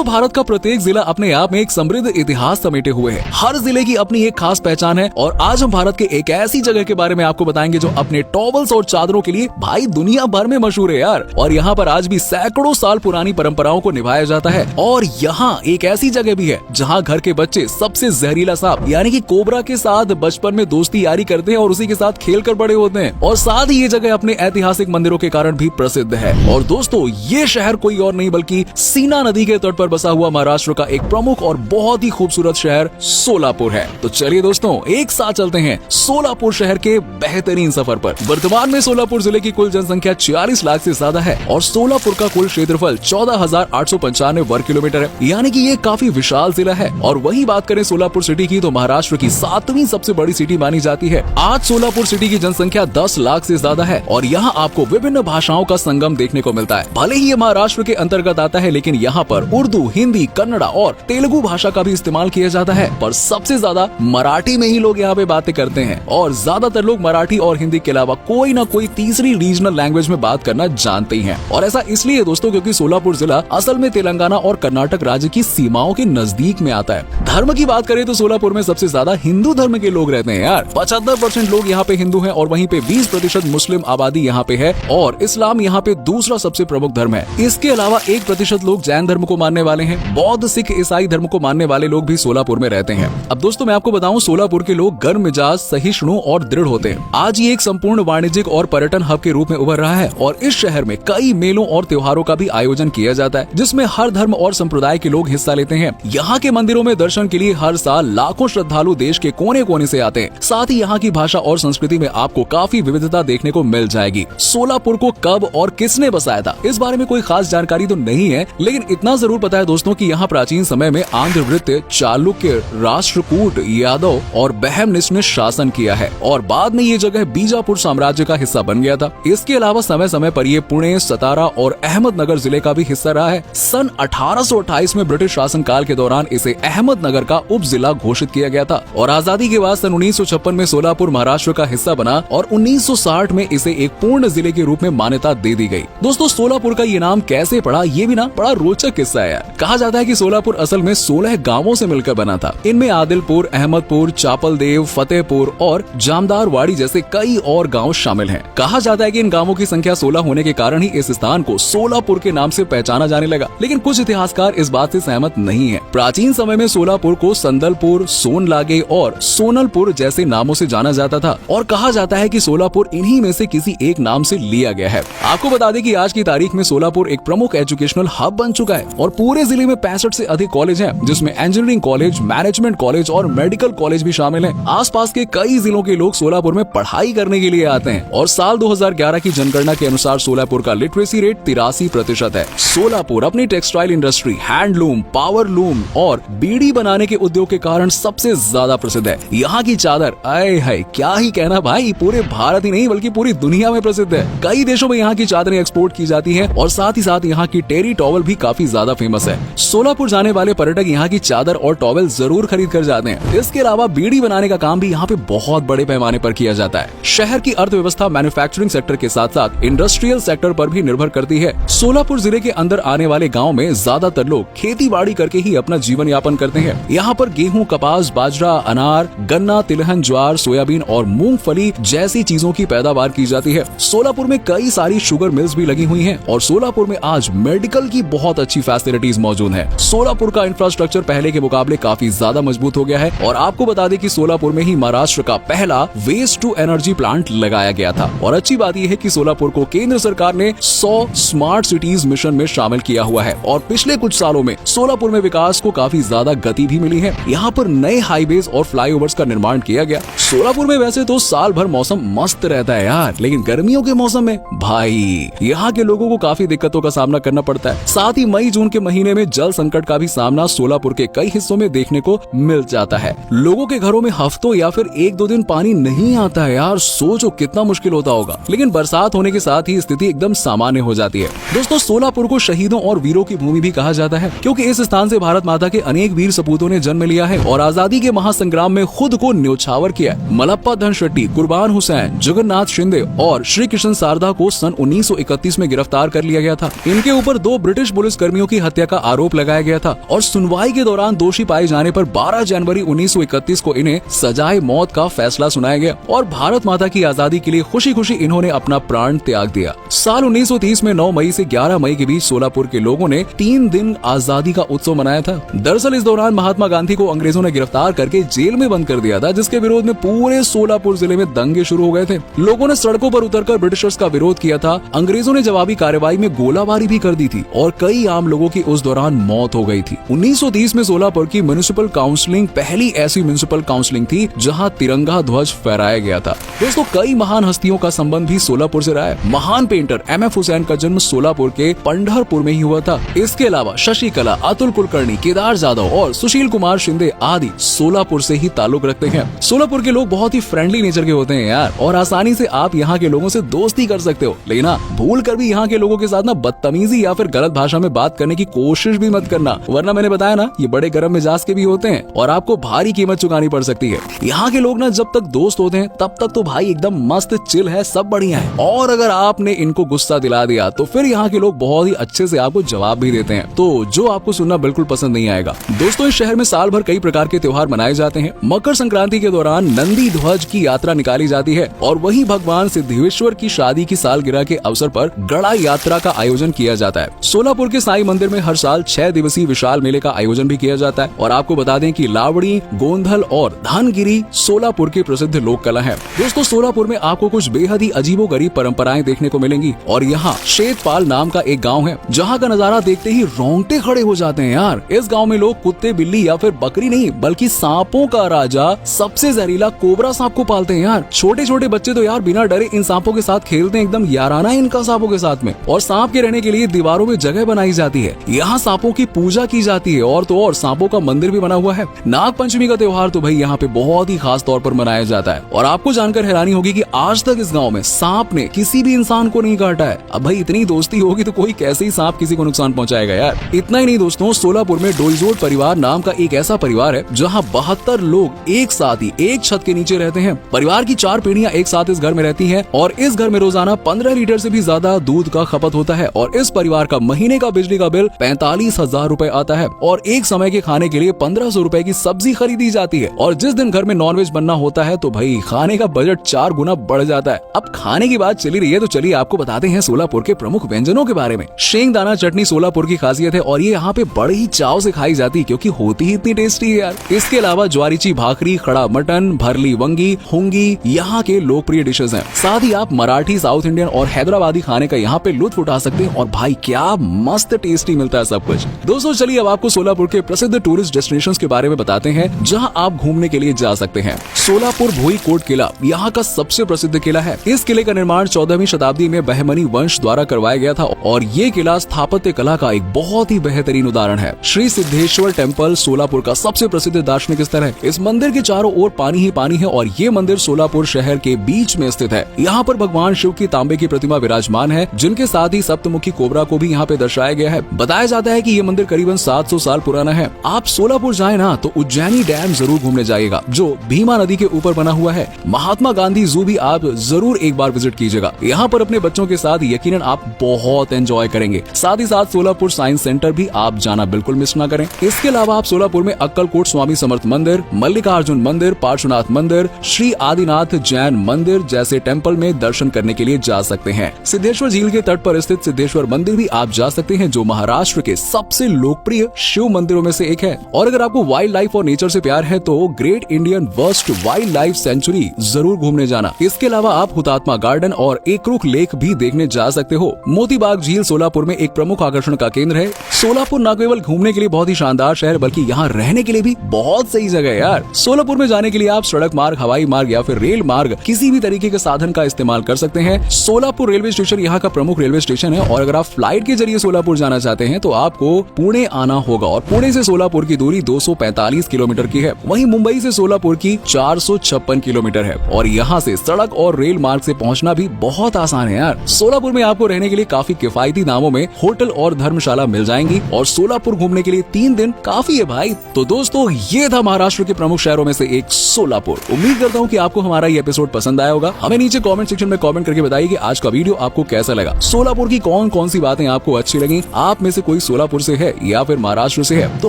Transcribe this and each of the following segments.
दोस्तों भारत का प्रत्येक जिला अपने आप में एक समृद्ध इतिहास समेटे हुए है। हर जिले की अपनी एक खास पहचान है और आज हम भारत के एक ऐसी जगह के बारे में आपको बताएंगे जो अपने टॉवल्स और चादरों के लिए भाई दुनिया भर में मशहूर है यार। और यहाँ पर आज भी सैकड़ों साल पुरानी परंपराओं को निभाया जाता है। और यहाँ एक ऐसी जगह भी है जहाँ घर के बच्चे सबसे जहरीला सांप यानी कि कोबरा के साथ बचपन में दोस्ती यारी करते हैं और उसी के साथ खेल कर बड़े होते हैं। और साथ ही ये जगह अपने ऐतिहासिक मंदिरों के कारण भी प्रसिद्ध है। और दोस्तों ये शहर कोई और नहीं बल्कि सीना नदी के तट पर बसा हुआ महाराष्ट्र का एक प्रमुख और बहुत ही खूबसूरत शहर सोलापुर है। तो चलिए दोस्तों एक साथ चलते हैं सोलापुर शहर के बेहतरीन सफर पर। वर्तमान में सोलापुर जिले की कुल जनसंख्या 46 लाख से ज्यादा है और सोलापुर का कुल क्षेत्रफल 14,895 वर्ग किलोमीटर है, यानी कि ये काफी विशाल जिला है। और वही बात करें सोलापुर सिटी की तो महाराष्ट्र की 7वीं सबसे बड़ी सिटी मानी जाती है। आज सोलापुर सिटी की जनसंख्या 10 लाख से ज्यादा है और यहाँ आपको विभिन्न भाषाओं का संगम देखने को मिलता है। भले ही ये महाराष्ट्र के अंतर्गत आता है लेकिन यहाँ पर उर्दू, हिंदी, कन्नड़ा और तेलुगु भाषा का भी इस्तेमाल किया जाता है। पर सबसे ज्यादा मराठी में ही लोग यहाँ पे बातें करते हैं और ज्यादातर लोग मराठी और हिंदी के अलावा कोई ना कोई तीसरी रीजनल लैंग्वेज में बात करना जानते ही हैं। और ऐसा इसलिए दोस्तों क्योंकि सोलापुर जिला असल में तेलंगाना और कर्नाटक राज्य की सीमाओं के नजदीक में आता है। धर्म की बात करें तो सोलापुर में सबसे ज्यादा हिंदू धर्म के लोग रहते हैं यार। 75% लोग यहाँ पे हिंदू हैं और वहीं पे 20% मुस्लिम आबादी यहाँ पे है और इस्लाम यहाँ पे दूसरा सबसे प्रमुख धर्म है। इसके अलावा 1% लोग जैन धर्म को मानने वाले हैं। बौद्ध, सिख, ईसाई धर्म को मानने वाले लोग भी सोलापुर में रहते हैं। अब दोस्तों मैं आपको बताऊं सोलापुर के लोग गर्म मिजाज, सहिष्णु और दृढ़ होते हैं। आज ये एक संपूर्ण वाणिज्यिक और पर्यटन हब के रूप में उभर रहा है और इस शहर में कई मेलों और त्योहारों का भी आयोजन किया जाता है जिसमें हर धर्म और संप्रदाय के लोग हिस्सा लेते हैं। यहाँ के मंदिरों में दर्शन के लिए हर साल लाखों श्रद्धालु देश के कोने कोने से आते हैं। साथ ही यहाँ की भाषा और संस्कृति में आपको काफी विविधता देखने को मिल जाएगी। सोलापुर को कब और किसने बसाया था इस बारे में कोई खास जानकारी तो नहीं है, लेकिन इतना जरूर पता है दोस्तों कि यहाँ प्राचीन समय में आंध्रवृत्य, चालुक्य, राष्ट्रकूट, यादव और बहमनिश ने शासन किया है और बाद में ये जगह बीजापुर साम्राज्य का हिस्सा बन गया था। इसके अलावा समय समय पर ये पुणे, सतारा और अहमदनगर जिले का भी हिस्सा रहा है। सन 1828 में ब्रिटिश शासन काल के दौरान इसे अहमदनगर का उप जिला घोषित किया गया था और आजादी के बाद सन 1956 में सोलापुर महाराष्ट्र का हिस्सा बना और 1960 में इसे एक पूर्ण जिले के रूप में मान्यता दे दी गई। दोस्तों सोलापुर का ये नाम कैसे पड़ा ये भी ना बड़ा रोचक किस्सा है यार। कहा जाता है कि सोलापुर असल में 16 गांवों से मिलकर बना था। इनमें आदिलपुर, अहमदपुर, चापलदेव, फतेहपुर और जामदारवाड़ी जैसे कई और गांव शामिल हैं। कहा जाता है कि इन गांवों की संख्या 16 होने के कारण ही इस स्थान को सोलापुर के नाम से पहचाना जाने लगा, लेकिन कुछ इतिहासकार इस बात से सहमत नहीं है। प्राचीन समय में सोलापुर को संदलपुर, सोनलागे और सोनलपुर जैसे नामों से जाना जाता था और कहा जाता है कि सोलापुर इन्हीं में से किसी एक नाम से लिया गया है। आपको बता दें कि आज की तारीख में सोलापुर एक प्रमुख एजुकेशनल हब बन चुका है और पूरे जिले में 65 से अधिक कॉलेज हैं, जिसमें इंजीनियरिंग कॉलेज, मैनेजमेंट कॉलेज और मेडिकल कॉलेज भी शामिल हैं। आसपास के कई जिलों के लोग सोलापुर में पढ़ाई करने के लिए आते हैं और साल 2011 की जनगणना के अनुसार सोलापुर का लिटरेसी रेट 83% है। सोलापुर अपनी textile industry, handloom, power loom और बीड़ी बनाने के उद्योग के कारण सबसे ज्यादा प्रसिद्ध है। यहाँ की चादर आए है क्या ही कहना भाई, पूरे भारत ही नहीं बल्कि पूरी दुनिया में प्रसिद्ध है। कई देशों में यहाँ की चादरें एक्सपोर्ट की जाती हैं और साथ ही साथ यहाँ की टेरी टॉवल भी काफी ज्यादा फेमस है। सोलापुर जाने वाले पर्यटक यहाँ की चादर और टॉवल जरूर खरीद कर जाते हैं। इसके अलावा बीड़ी बनाने का काम भी यहाँ पे बहुत बड़े पैमाने पर किया जाता है। शहर की अर्थव्यवस्था मैन्युफैक्चरिंग सेक्टर के साथ साथ इंडस्ट्रियल सेक्टर पर भी निर्भर करती है। सोलापुर जिले के अंदर आने वाले गाँव में ज्यादातर लोग खेती बाड़ी करके ही अपना जीवन यापन करते हैं। यहाँ पर गेहूँ, कपास, बाजरा, अनार, गन्ना, तिलहन, ज्वार, सोयाबीन और मूंगफली जैसी चीजों की पैदावार की जाती है। सोलापुर में कई सारी शुगर मिल्स भी लगी हुई हैं और सोलापुर में आज मेडिकल की बहुत अच्छी फैसिलिटीज मौजूद हैं। सोलापुर का इंफ्रास्ट्रक्चर पहले के मुकाबले काफी ज्यादा मजबूत हो गया है और आपको बता दें कि सोलापुर में ही महाराष्ट्र का पहला वेस्ट टू एनर्जी प्लांट लगाया गया था। और अच्छी बात यह है कि सोलापुर को केंद्र सरकार ने 100 स्मार्ट सिटीज मिशन में शामिल किया हुआ है और पिछले कुछ सालों में सोलापुर में विकास को काफी ज्यादा गति भी मिली है। यहाँ पर नए हाईवेज और फ्लाईओवर्स का निर्माण किया गया। सोलापुर में वैसे तो साल भर मौसम मस्त रहता है यार, लेकिन गर्मियों के मौसम में भाई यहाँ के लोगों को काफी दिक्कतों का सामना करना पड़ता है। साथ ही मई जून के महीने में जल संकट का भी सामना सोलापुर के कई हिस्सों में देखने को मिल जाता है। लोगों के घरों में हफ्तों या फिर 1-2 दिन पानी नहीं आता है यार, सोचो कितना मुश्किल होता होगा। लेकिन बरसात होने के साथ ही स्थिति एकदम सामान्य हो जाती है। दोस्तों सोलापुर को शहीदों और वीरों की भूमि भी कहा जाता है क्योंकि इस स्थान से भारत माता के अनेक वीर सपूतों ने जन्म लिया है और आजादी के महासंग्राम में खुद को न्योछावर किया। मलप्पा धनशेट्टी, कुर्बान हुसैन, जगन्नाथ शिंदे और श्री कृष्ण सारदा को सन 1931 में गिरफ्तार कर लिया गया था। इनके ऊपर 2 ब्रिटिश पुलिस कर्मियों की हत्या हत्या का आरोप लगाया गया था और सुनवाई के दौरान दोषी पाए जाने पर 12 जनवरी 1931 को इन्हें सजाए मौत का फैसला सुनाया गया और भारत माता की आजादी के लिए खुशी खुशी इन्होंने अपना प्राण त्याग दिया। साल 1930 में 9 मई से 11 मई के बीच सोलापुर के लोगों ने 3 दिन आजादी का उत्सव मनाया था। दरअसल इस दौरान महात्मा गांधी को अंग्रेजों ने गिरफ्तार करके जेल में बंद कर दिया था, जिसके विरोध में पूरे सोलापुर जिले में दंगे शुरू हो गए थे। लोगों ने सड़कों पर उतरकर ब्रिटिशर्स का विरोध किया था। अंग्रेजों ने जवाबी कार्रवाई में गोलाबारी भी कर दी थी और कई आम लोगों की उस दौरान मौत हो गई थी। 1930 में सोलापुर की म्युनिसिपल काउंसिलिंग पहली ऐसी म्युनिसिपल काउंसिलिंग थी जहां तिरंगा ध्वज फहराया गया था। दोस्तों, कई महान हस्तियों का संबंध भी सोलापुर से रहा है। महान पेंटर M.F. हुसैन का जन्म सोलापुर के पंढरपुर में ही हुआ था। इसके अलावा शशिकला, अतुल कुलकर्णी, केदार जाधव और सुशील कुमार शिंदे आदि सोलापुर से ही ताल्लुक रखते हैं। सोलापुर के लोग बहुत ही फ्रेंडली नेचर के होते हैं यार, और आसानी से आप यहाँ के लोगों से दोस्ती कर सकते हो। लेकिन भूल कर भी यहाँ के लोगों के साथ ना बदतमीजी या फिर गलत भाषा में बात करने की कोशिश भी मत करना, वरना मैंने बताया ना ये बड़े गर्म मिजाज के भी होते हैं और आपको भारी कीमत चुकानी पड़ सकती है। यहाँ के लोग ना जब तक दोस्त होते हैं तब तक तो भाई एकदम मस्त चिल है, सब बढ़िया है, और अगर आपने इनको गुस्सा दिला दिया तो फिर यहाँ के लोग बहुत ही अच्छे से आपको जवाब भी देते हैं, तो जो आपको सुनना बिल्कुल पसंद नहीं आएगा। दोस्तों, इस शहर में साल भर कई प्रकार के त्योहार मनाए जाते हैं। मकर संक्रांति के दौरान नंदी ध्वज की यात्रा निकाली जाती है और वहीं भगवान सिद्धेश्वर की शादी की सालगिरह के अवसर पर गड़ा यात्रा का आयोजन किया जाता है। सोलापुर के साईं मंदिर में हर साल 6 दिवसीय विशाल मेले का आयोजन भी किया जाता है। और आपको बता दें कि लावड़ी, गोंधल और धनगिरी सोलापुर की प्रसिद्ध लोक कला है। दोस्तों, सोलापुर में आपको कुछ बेहद ही अजीबोगरीब परंपराएं देखने को मिलेंगी और यहाँ शेतपाल नाम का एक गाँव है जहाँ का नजारा देखते ही रोंगटे खड़े हो जाते हैं यार। इस गाँव में लोग कुत्ते, बिल्ली या फिर बकरी नहीं बल्कि सांपों का राजा सबसे जहरीला कोबरा सांप को पालते हैं यार। छोटे छोटे बच्चे तो यार बिना डरे इन सांपों के साथ खेलते हैं, एकदम याराना इनका सांपों के साथ में। और सांप के रहने के लिए दीवारों में जगह बनाई जाती है। यहाँ सांपों की पूजा की जाती है और तो और सांपों का मंदिर भी बना हुआ है। नाग पंचमी का त्योहार तो भाई यहाँ पे बहुत ही खास तौर पर मनाया जाता है और आपको जानकर हैरानी होगी कि आज तक इस गाँव में सांप ने किसी भी इंसान को नहीं काटा है। अब भाई इतनी दोस्ती होगी तो कोई कैसे ही सांप किसी को नुकसान पहुँचाएगा यार। इतना ही नहीं दोस्तों, सोलापुर में डोईजोड़ परिवार नाम का एक ऐसा परिवार है जहाँ 72 लोग एक साथ ही एक छत के नीचे रहते हैं। परिवार की 4 पीढ़ियां एक साथ इस घर में रहती हैं और इस घर में रोजाना 15 लीटर से भी ज्यादा दूध का खपत होता है और इस परिवार का महीने का बिजली का बिल 45,000 रुपए आता है और एक समय के खाने के लिए 1500 रुपए की सब्जी खरीदी जाती है। और जिस दिन घर में नॉनवेज बनना होता है तो भाई खाने का बजट 4 गुना बढ़ जाता है। अब खाने की बात चली रही है तो चलिए आपको बताते हैं सोलापुर के प्रमुख व्यंजनों के बारे में। शेंगदाना चटनी सोलापुर की खासियत है और ये यहाँ पे बड़े ही चाव से खाई जाती है क्योंकि होती ही इतनी टेस्टी है यार। इसके अलावा ज्वारीची भाकरी, खड़ा मटन, भरली वंगी, हुंगी यहाँ के लोकप्रिय डिशेज हैं। साथ ही आप मराठी, साउथ इंडियन और हैदराबादी खाने का यहाँ पे लुत्फ उठा सकते हैं और भाई क्या मस्त टेस्टी मिलता है सब कुछ। दोस्तों, चलिए अब आपको सोलापुर के प्रसिद्ध टूरिस्ट डेस्टिनेशंस के बारे में बताते हैं जहाँ आप घूमने के लिए जा सकते हैं। सोलापुर भोई कोट किला यहाँ का सबसे प्रसिद्ध किला है। इस किले का निर्माण 14वीं शताब्दी में बहमनी वंश द्वारा करवाया गया था और ये किला स्थापत्य कला का एक बहुत ही बेहतरीन उदाहरण है। श्री सिद्धेश्वर टेम्पल सोलापुर का सबसे प्रसिद्ध दार्शनिक स्थल है। इस मंदिर के चारों ओर पानी ही पानी है और ये मंदिर सोलापुर शहर के बीच में स्थित है। यहाँ पर भगवान शिव की तांबे की प्रतिमा विराजमान है जिनके साथ ही सप्तमुखी कोबरा को भी यहाँ पे दर्शाया गया है। बताया जाता है कि ये मंदिर करीबन 700 साल पुराना है। आप सोलापुर जाए ना तो उज्जैनी डैम जरूर घूमने जाइएगा जो भीमा नदी के ऊपर बना हुआ है। महात्मा गांधी जू भी आप जरूर एक बार विजिट कीजिएगा। यहाँ पर अपने बच्चों के साथ यकीनन आप बहुत एंजॉय करेंगे। साथ ही साथ सोलापुर साइंस सेंटर भी आप जाना बिल्कुल मिस ना करें। इसके अलावा आप सोलापुर में अक्कलकोट स्वामी समर्थ मंदिर, मल्लिकार्जुन मंदिर, पार्श्वनाथ मंदिर, श्री आदिनाथ जैन मंदिर जैसे टेम्पल में दर्शन करने के लिए जा सकते हैं। सिद्धेश्वर झील के तट पर स्थित सिद्धेश्वर मंदिर भी आप जा सकते हैं जो महाराष्ट्र के सबसे लोकप्रिय शिव मंदिरों में से एक है। और अगर आपको वाइल्ड लाइफ और नेचर से प्यार है तो great Indian worst wild life sanctuary जरूर घूमने जाना। इसके अलावा आप हुतात्मा गार्डन और एकरुख लेक भी देखने जा सकते हो। मोतीबाग झील सोलापुर में एक प्रमुख आकर्षण का केंद्र है। सोलापुर न केवल घूमने के लिए बहुत ही शानदार शहर बल्कि यहाँ रहने के लिए भी बहुत सही जगह है यार। सोलापुर में जाने के लिए आप सड़क मार्ग, हवाई मार्ग या फिर रेल मार्ग किसी भी तरीके के साधन का इस्तेमाल कर सकते हैं। सोलापुर रेलवे स्टेशन यहाँ का प्रमुख रेलवे स्टेशन है और अगर आप फ्लाइट के जरिए सोलापुर जाना चाहते हैं तो आपको पुणे आना होगा और पुणे से सोलापुर की दूरी 245 किलोमीटर की है। वहीं मुंबई से सोलापुर की 456 किलोमीटर है और यहाँ से सड़क और रेल मार्ग से पहुँचना भी बहुत आसान है यार। सोलापुर में आपको रहने के लिए काफी किफायती दामों में होटल और धर्मशाला मिल जाएंगी और सोलापुर घूमने के लिए 3 दिन काफी है भाई। तो दोस्तों, ये था महाराष्ट्र के प्रमुख शहरों में से एक सोलापुर। उम्मीद करता हूँ कि आपको हमारा ये एपिसोड पसंद आया होगा। हमें नीचे कमेंट सेक्शन में कमेंट करके बताइए कि आज का वीडियो आपको कैसा लगा। सोलापुर की कौन कौन सी बातें आपको अच्छी लगी। आप में से कोई सोलापुर से है या फिर महाराष्ट्र से है तो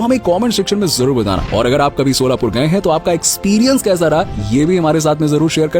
हमें कमेंट सेक्शन में जरूर बताना। और अगर आप कभी सोलापुर गए हैं तो आपका एक्सपीरियंस कैसा रहा ये भी हमारे साथ में जरूर शेयर करें।